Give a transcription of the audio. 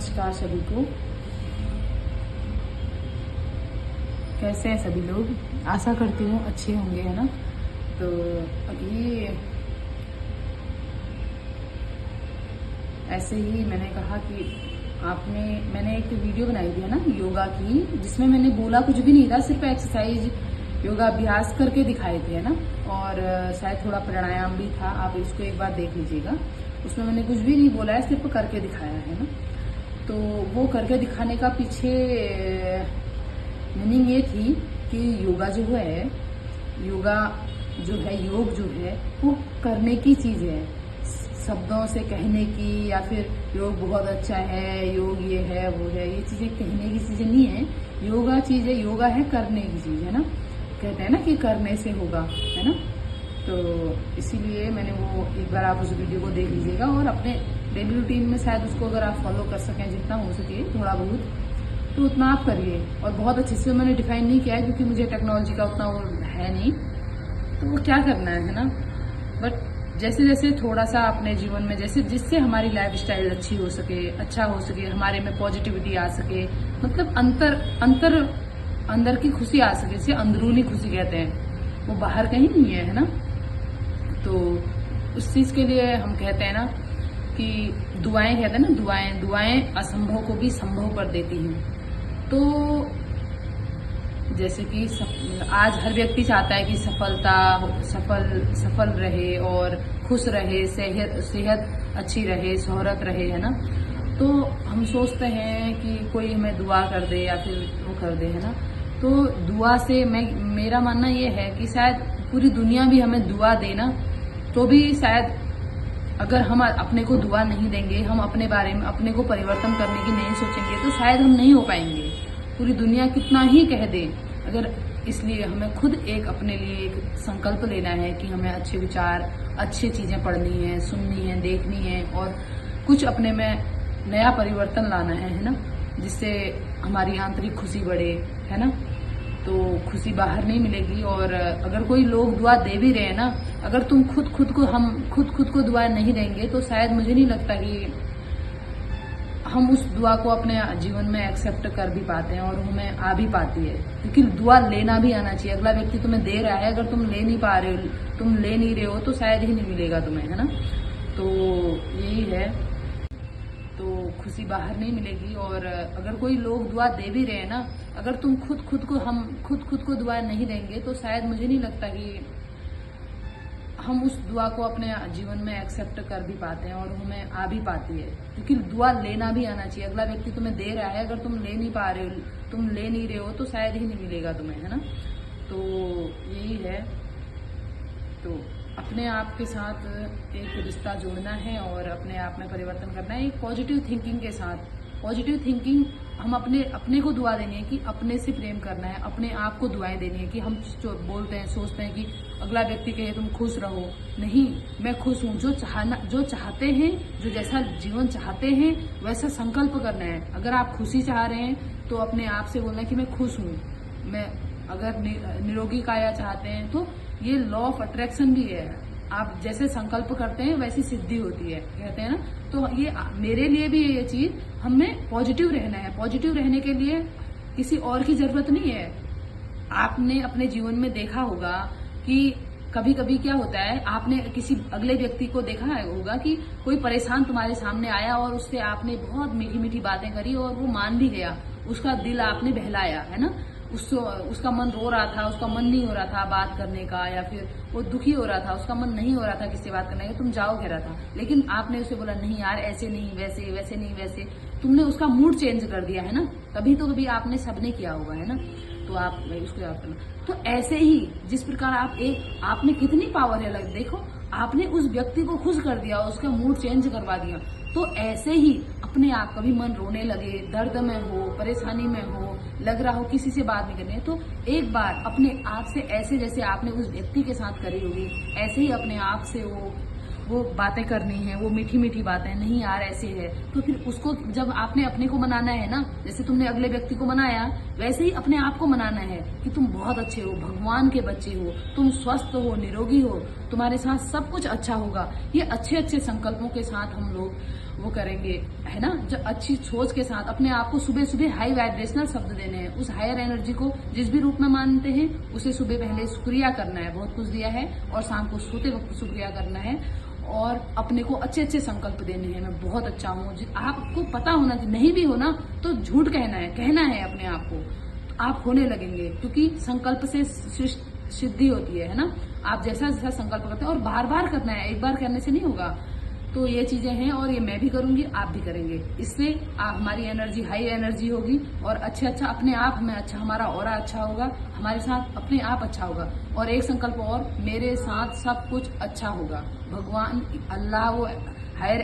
नमस्कार सभी को। कैसे हैं सभी लोग? आशा करती हूँ अच्छे होंगे, है ना। तो अभी ऐसे ही मैंने कहा कि मैंने एक वीडियो बनाई थी, है ना, योगा की, जिसमें मैंने बोला कुछ भी नहीं था, सिर्फ एक्सरसाइज योगा अभ्यास करके दिखाए थे, है ना। और शायद थोड़ा प्राणायाम भी था, आप इसको एक बार देख लीजिएगा। उसमें मैंने कुछ भी नहीं बोला है, सिर्फ करके दिखाया है ना। तो वो करके दिखाने का पीछे मीनिंग ये थी कि योगा जो है, योग जो है वो करने की चीज है, शब्दों से कहने की, या फिर योग बहुत अच्छा है, योग ये है वो है, ये चीजें कहने की चीजें नहीं है। योगा चीज है, योगा है करने की चीज, है ना। कहते हैं ना कि करने से होगा, है ना। तो इसीलिए मैंने वो एक बार आप उस वीडियो को देख लीजिएगा और अपने डेली रूटीन में शायद उसको अगर आप फॉलो कर सकें, जितना हो सके थोड़ा बहुत, तो उतना आप करिए। और बहुत अच्छे से मैंने डिफाइन नहीं किया है क्योंकि मुझे टेक्नोलॉजी का उतना वो है नहीं, तो वो क्या करना है ना। बट जैसे जैसे थोड़ा सा अपने जीवन में, जैसे जिससे हमारी लाइफ स्टाइल अच्छी हो सके, अच्छा हो सके, हमारे में पॉजिटिविटी आ सके, मतलब अंदर की खुशी आ सके, जिसे अंदरूनी खुशी कहते हैं, वो बाहर कहीं नहीं है ना। तो उस चीज के लिए हम कहते हैं ना कि दुआएं, कहते हैं ना, दुआएं असंभव को भी संभव कर देती हैं। तो जैसे कि आज हर व्यक्ति चाहता है कि सफल रहे और खुश रहे, सेहत अच्छी रहे, शोहरत रहे, है ना। तो हम सोचते हैं कि कोई हमें दुआ कर दे या फिर वो कर दे, है ना। तो दुआ से मेरा मानना ये है कि शायद पूरी दुनिया भी हमें दुआ दे ना, तो भी शायद अगर हम अपने को दुआ नहीं देंगे, हम अपने बारे में, अपने को परिवर्तन करने की नहीं सोचेंगे, तो शायद हम नहीं हो पाएंगे। पूरी दुनिया कितना ही कह दे, अगर इसलिए हमें खुद अपने लिए एक संकल्प लेना है कि हमें अच्छे विचार, अच्छी चीजें पढ़नी है, सुननी है, देखनी है, और कुछ अपने में नया परिवर्तन लाना है ना, जिससे हमारी आंतरिक खुशी बढ़े, है ना। तो खुशी बाहर नहीं मिलेगी। और अगर कोई लोग दुआ दे भी रहे हैं ना, अगर तुम खुद को दुआ नहीं देंगे, तो शायद मुझे नहीं लगता कि हम उस दुआ को अपने जीवन में एक्सेप्ट कर भी पाते हैं और हमें आ भी पाती है। क्योंकि दुआ लेना भी आना चाहिए। अगला व्यक्ति तुम्हें दे रहा है, अगर तुम ले नहीं पा रहे हो, तुम ले नहीं रहे हो, तो शायद ही नहीं मिलेगा तुम्हें, है ना। तो यही है। तो खुशी बाहर नहीं मिलेगी। और अगर कोई लोग दुआ दे भी रहे हैं ना, अगर तुम खुद को दुआ नहीं देंगे, तो शायद मुझे नहीं लगता कि हम उस दुआ को अपने जीवन में एक्सेप्ट कर भी पाते हैं और हमें आ भी पाती है। क्योंकि दुआ लेना भी आना चाहिए। अगला व्यक्ति तुम्हें दे रहा है, अगर तुम ले नहीं पा रहे हो, तुम ले नहीं रहे हो, तो शायद ही नहीं मिलेगा तुम्हें, है ना। तो यही है। तो अपने आप के साथ एक रिश्ता जोड़ना है और अपने आप में परिवर्तन करना है, एक पॉजिटिव थिंकिंग के साथ। पॉजिटिव थिंकिंग, हम अपने को दुआ देनी है कि अपने से प्रेम करना है, अपने आप को दुआएं देनी है। कि हम बोलते हैं, सोचते हैं कि अगला व्यक्ति कहे तुम खुश रहो, नहीं, मैं खुश हूँ। जो चाहते हैं, जो जैसा जीवन चाहते हैं, वैसा संकल्प करना है। अगर आप खुशी चाह रहे हैं, तो अपने आप से बोलना है कि मैं खुश हूँ। मैं अगर निरोगी काया चाहते हैं, तो ये लॉ ऑफ अट्रैक्शन भी है। आप जैसे संकल्प करते हैं वैसी सिद्धि होती है, कहते हैं ना। तो ये मेरे लिए भी ये चीज, हमें पॉजिटिव रहना है। पॉजिटिव रहने के लिए किसी और की जरूरत नहीं है। आपने अपने जीवन में देखा होगा कि कभी कभी क्या होता है, आपने किसी अगले व्यक्ति को देखा होगा कि कोई परेशान तुम्हारे सामने आया और उससे आपने बहुत मीठी मीठी बातें करी और वो मान भी गया, उसका दिल आपने बहलाया, है ना। उसका मन रो रहा था, उसका मन नहीं हो रहा था बात करने का, या फिर वो दुखी हो रहा था, उसका मन नहीं हो रहा था किससे बात करने का, तुम जाओ कह रहा था, लेकिन आपने उसे बोला नहीं यार, ऐसे नहीं, वैसे वैसे नहीं वैसे, तुमने उसका मूड चेंज कर दिया, है ना। कभी तो कभी आपने सबने किया होगा, है ना। तो आप उसको याद करना। तो ऐसे ही जिस प्रकार आप में कितनी पावर है, देखो, आपने उस व्यक्ति को खुश कर दिया, उसका मूड चेंज करवा दिया। तो ऐसे ही अपने आप, कभी मन रोने लगे, दर्द में हो, परेशानी में हो, लग रहा हो किसी से बात नहीं करनी है, तो एक बार अपने आप से ऐसे, जैसे आपने उस व्यक्ति के साथ करी होगी, ऐसे ही अपने आप से वो बातें करनी है, वो मीठी मीठी बातें, नहीं यार ऐसे है। तो फिर उसको जब आपने अपने को मनाना है ना, जैसे तुमने अगले व्यक्ति को मनाया, वैसे ही अपने आप को मनाना है कि तुम बहुत अच्छे हो, भगवान के बच्चे हो, तुम स्वस्थ हो, निरोगी हो, तुम्हारे साथ सब कुछ अच्छा होगा। ये अच्छे अच्छे संकल्पों के साथ हम लोग वो करेंगे, है ना। जो अच्छी सोच के साथ अपने आप को सुबह सुबह हाई वाइब्रेशनल शब्द देने हैं, उस हायर एनर्जी को जिस भी रूप में मानते हैं उसे सुबह पहले शुक्रिया करना है, बहुत कुछ दिया है, और शाम को सोते वक्त शुक्रिया करना है, और अपने को अच्छे अच्छे संकल्प देने हैं। मैं बहुत अच्छा हूँ, आपको पता होना चाहिए, नहीं भी हो ना तो झूठ कहना है अपने आप को, तो आप होने लगेंगे, क्योंकि संकल्प से सिद्धि होती है ना। आप जैसा जैसा संकल्प करते हैं, और बार बार करना है, एक बार करने से नहीं होगा। तो ये चीजें हैं, और ये मैं भी करूंगी, आप भी करेंगे। इससे हमारी एनर्जी हाई एनर्जी होगी, और अच्छा अपने आप में अच्छा, हमारा ऑरा अच्छा होगा, हमारे साथ अपने आप अच्छा होगा। और एक संकल्प और, मेरे साथ सब कुछ अच्छा होगा। भगवान अल्लाह वो हायर